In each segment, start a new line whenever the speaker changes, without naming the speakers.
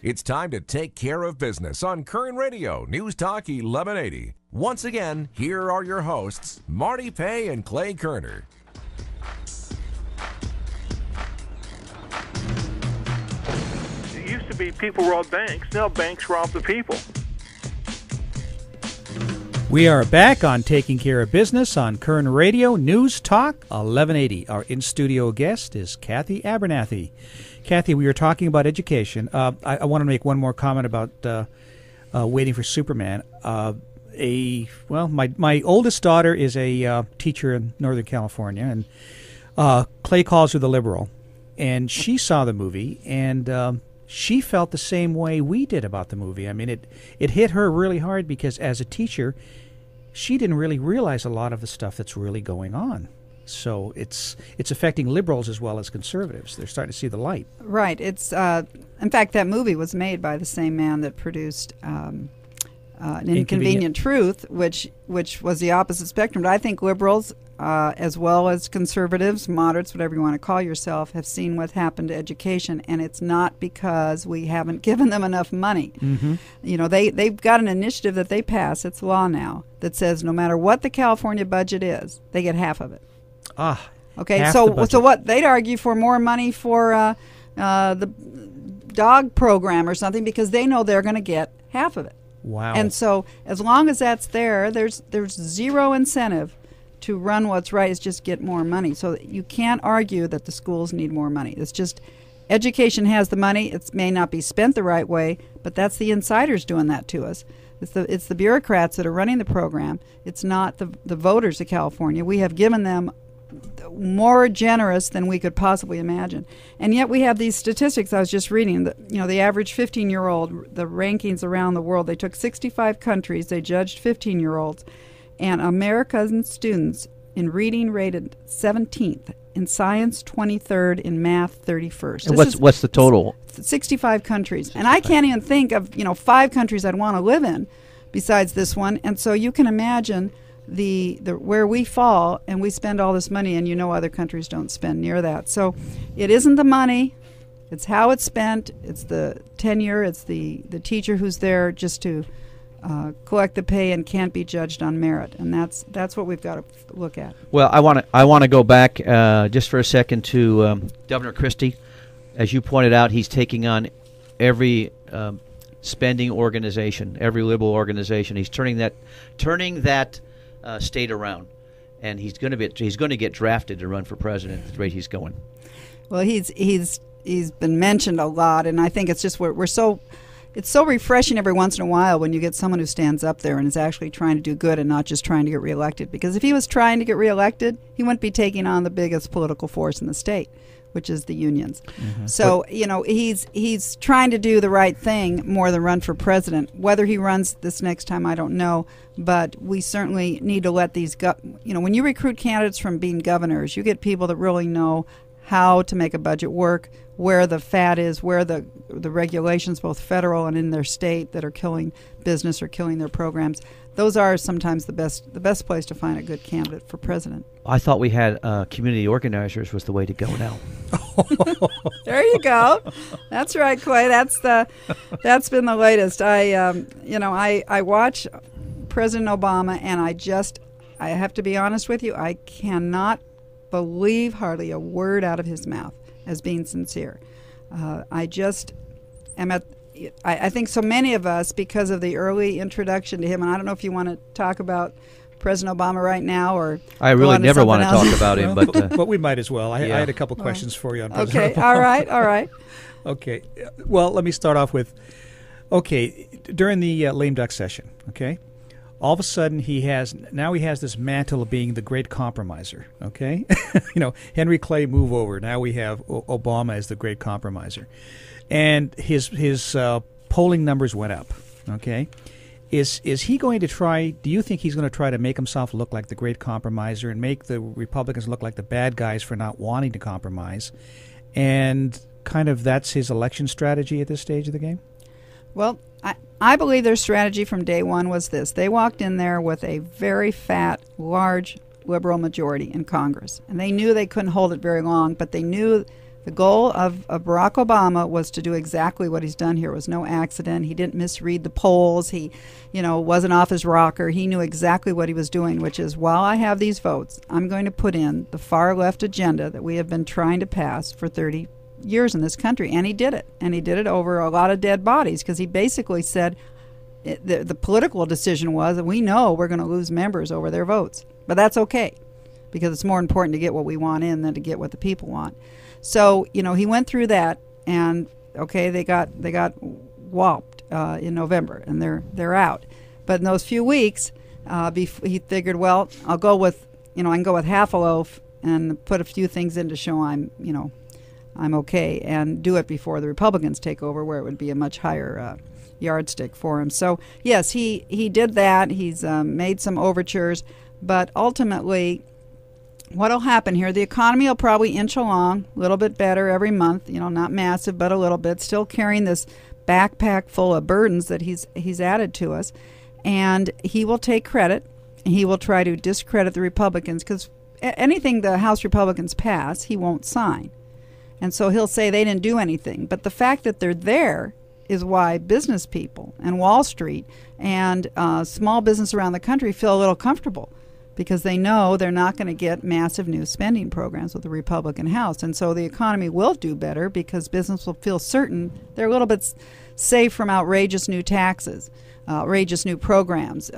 It's time to take care of business on Kern Radio Newstalk 1180. Once again, here are your hosts, Marty Pay and Clay Kerner.
It used to be people robbed banks. Now banks rob the people.
We are back on Taking Care of Business on Kern Radio Newstalk 1180. Our in-studio guest is Cathy Abernathy. Cathy, we were talking about education. I want to make one more comment about Waiting for Superman. My oldest daughter is a teacher in Northern California, and Clay calls her the liberal. And she saw the movie, and she felt the same way we did about the movie. I mean, it hit her really hard because as a teacher, she didn't really realize a lot of the stuff that's really going on. So it's affecting liberals as well as conservatives. They're starting to see the light.
Right. It's in fact, that movie was made by the same man that produced An Inconvenient Truth, which was the opposite spectrum. But I think liberals, as well as conservatives, moderates, whatever you want to call yourself, have seen what happened to education, and it's not because we haven't given them enough money. Mm-hmm. You know, they've got an initiative that they pass, it's law now, that says no matter what the California budget is, they get half of it. Okay, so what they'd argue for more money for the dog program or something because they know they're going to get half of it.
Wow.
And so as long as that's there, there's zero incentive to run what's right. Is just get more money. So you can't argue that the schools need more money. It's just education has the money. It may not be spent the right way, but that's the insiders doing that to us. It's the bureaucrats that are running the program. It's not the voters of California. We have given them more generous than we could possibly imagine. And yet we have these statistics I was just reading. The average 15-year-old, the rankings around the world, they took 65 countries, they judged 15-year-olds, and American students in reading rated 17th, in science 23rd, in math 31st.
And what's the total?
65 countries. 65. And I can't even think of 5 countries I'd want to live in besides this one. And so you can imagine the where we fall, and we spend all this money, and other countries don't spend near that. So it isn't the money, it's how it's spent, it's the tenure, it's the teacher who's there just to collect the pay and can't be judged on merit, and that's what we've got to look at.
Well, I want to go back just for a second to Governor Christie. As you pointed out, he's taking on every spending organization, every liberal organization. He's turning that state around, and he's going to get drafted to run for president at the rate he's going.
Well, he's been mentioned a lot, and I think it's just it's so refreshing every once in a while when you get someone who stands up there and is actually trying to do good and not just trying to get reelected. Because if he was trying to get reelected, he wouldn't be taking on the biggest political force in the state, which is the unions. Mm-hmm. So, he's trying to do the right thing more than run for president. Whether he runs this next time, I don't know. But we certainly need to let these when you recruit candidates from being governors, you get people that really know how to make a budget work, where the fat is, where the regulations, both federal and in their state, that are killing business or killing their programs. Those are sometimes the best place to find a good candidate for president.
I thought we had community organizers was the way to go now.
There you go. That's right, Clay. That's been the latest. I watch President Obama, and I have to be honest with you, I cannot believe hardly a word out of his mouth as being sincere. I think so many of us, because of the early introduction to him, and I don't know if you want to talk about President Obama right now, or
I really never want to talk about him,
but we might as well. I had a couple questions for you on President
Obama.
All right. Okay. Well, let me start off with, during the lame duck session, all of a sudden he has this mantle of being the great compromiser, okay? Henry Clay, move over. Now we have Obama as the great compromiser. And his polling numbers went up, okay? Is he going to try, do you think he's going to try to make himself look like the great compromiser and make the Republicans look like the bad guys for not wanting to compromise? And kind of that's his election strategy at this stage of the game?
Well, I believe their strategy from day one was this. They walked in there with a very fat, large liberal majority in Congress. And they knew they couldn't hold it very long, but they knew The goal of Barack Obama was to do exactly what he's done here. It was no accident. He didn't misread the polls. He, wasn't off his rocker. He knew exactly what he was doing, which is, while I have these votes, I'm going to put in the far left agenda that we have been trying to pass for 30 years in this country. And he did it. And he did it over a lot of dead bodies, because he basically said the political decision was that we know we're going to lose members over their votes. But that's okay, because it's more important to get what we want in than to get what the people want. So, he went through that, and okay, they got whopped in November, and they're out. But in those few weeks, he figured, well, I'll go with, I can go with half a loaf and put a few things in to show I'm okay, and do it before the Republicans take over, where it would be a much higher yardstick for him. So yes, he did that. He's made some overtures, but ultimately, what'll happen here, the economy will probably inch along a little bit better every month, not massive, but a little bit, still carrying this backpack full of burdens that he's added to us. And he will take credit. He will try to discredit the Republicans, because anything the House Republicans pass, he won't sign. And so he'll say they didn't do anything. But the fact that they're there is why business people and Wall Street and small business around the country feel a little comfortable, because they know they're not going to get massive new spending programs with the Republican House. And so the economy will do better, because business will feel certain they're a little bit safe from outrageous new taxes, outrageous new programs,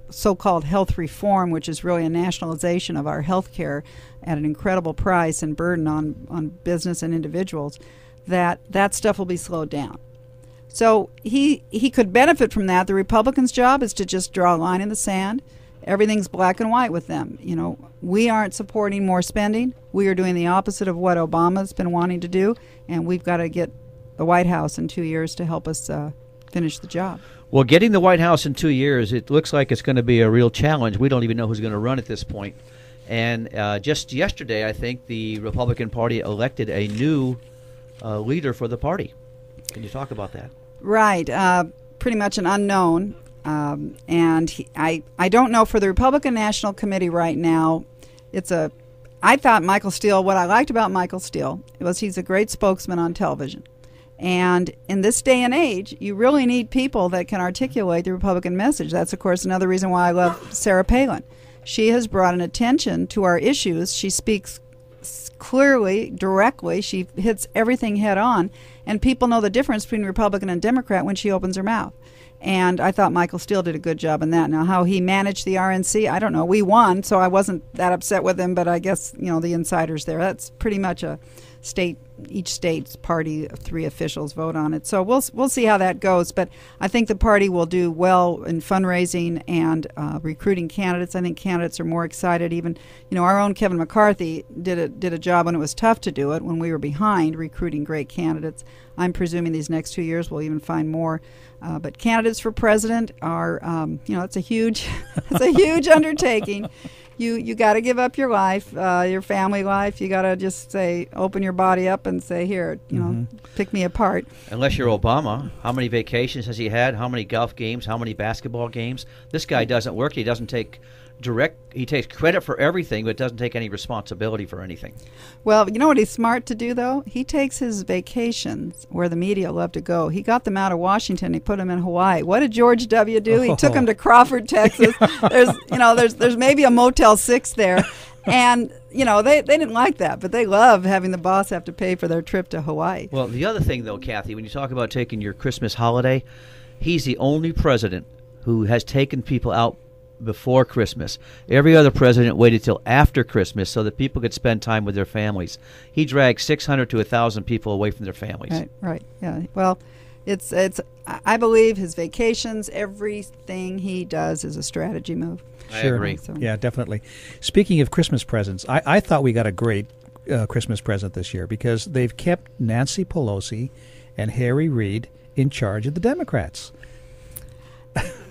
so-called health reform, which is really a nationalization of our health care at an incredible price and burden on business and individuals. That stuff will be slowed down. So he could benefit from that. The Republicans' job is to just draw a line in the sand. Everything's black and white with them. We aren't supporting more spending. We are doing the opposite of what Obama's been wanting to do, and we've got to get the White House in 2 years to help us finish the job.
Well, getting the White House in 2 years, it looks like it's going to be a real challenge. We don't even know who's going to run at this point. And just yesterday, I think the Republican Party elected a new leader for the party. Can you talk about that?
Right. Pretty much an unknown. I don't know for the Republican National Committee right now. I thought Michael Steele, what I liked about Michael Steele was he's a great spokesman on television. And in this day and age, you really need people that can articulate the Republican message. That's, of course, another reason why I love Sarah Palin. She has brought an attention to our issues. She speaks clearly, directly. She hits everything head on. And people know the difference between Republican and Democrat when she opens her mouth. And I thought Michael Steele did a good job in that. Now, how he managed the RNC, I don't know. We won, so I wasn't that upset with him, but I guess, the insiders there. That's pretty much each state's party, 3 officials vote on it. So we'll see how that goes. But I think the party will do well in fundraising and recruiting candidates. I think candidates are more excited. Even, our own Kevin McCarthy did a job when it was tough to do it, when we were behind recruiting great candidates. I'm presuming these next 2 years we'll even find more. But candidates for president are, it's a huge undertaking. You got to give up your life, your family life. You got to just say, open your body up and say, here, pick me apart.
Unless you're Obama, how many vacations has he had? How many golf games? How many basketball games? This guy doesn't work. He doesn't take he takes credit for everything, but doesn't take any responsibility for anything.
Well, you know what he's smart to do, though? He takes his vacations where the media love to go. He got them out of Washington. He put them in Hawaii. What did George W. do? He took them to Crawford, Texas. There's maybe a Motel 6 there. And, they didn't like that, but they love having the boss have to pay for their trip to Hawaii.
Well, the other thing, though, Cathy, when you talk about taking your Christmas holiday, he's the only president who has taken people out before Christmas. Every other president waited till after Christmas so that people could spend time with their families. He dragged 600 to 1,000 people away from their families.
Right. Yeah. Well, it's. I believe his vacations, everything he does is a strategy move.
I agree.
So. Yeah, definitely. Speaking of Christmas presents, I thought we got a great Christmas present this year, because they've kept Nancy Pelosi and Harry Reid in charge of the Democrats.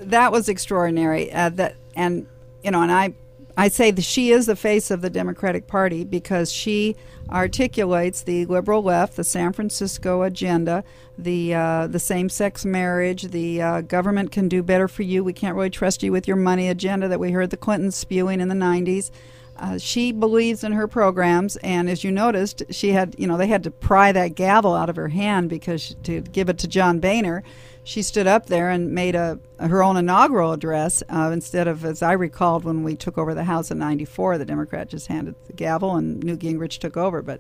That was extraordinary. And I say that she is the face of the Democratic Party, because she articulates the liberal left, the San Francisco agenda, the same-sex marriage, the government can do better for you, we can't really trust you with your money agenda that we heard the Clintons spewing in the 90s. She believes in her programs, and as you noticed, she had, they had to pry that gavel out of her hand because to give it to John Boehner, she stood up there and made her own inaugural address instead of, as I recalled, when we took over the House in '94, the Democrat just handed the gavel and Newt Gingrich took over. But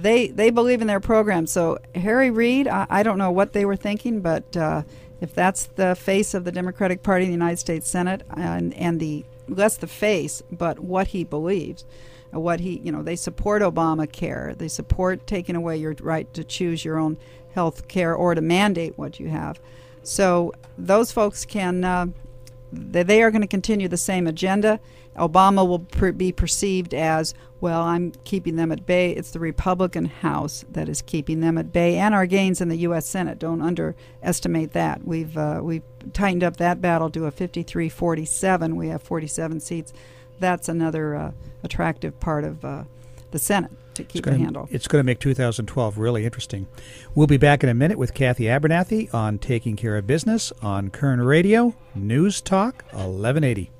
they believe in their program. So Harry Reid, I don't know what they were thinking, but if that's the face of the Democratic Party in the United States Senate, and the less the face, but what he believes, they support Obamacare, they support taking away your right to choose your own health care or to mandate what you have. So those folks can, they are going to continue the same agenda. Obama will be perceived as, well, I'm keeping them at bay. It's the Republican House that is keeping them at bay, and our gains in the U.S. Senate. Don't underestimate that. We've tightened up that battle to a 53-47. We have 47 seats. That's another attractive part of the Senate to keep a handle.
It's going to make 2012 really interesting. We'll be back in a minute with Cathy Abernathy on Taking Care of Business on Kern Radio Newstalk 1180.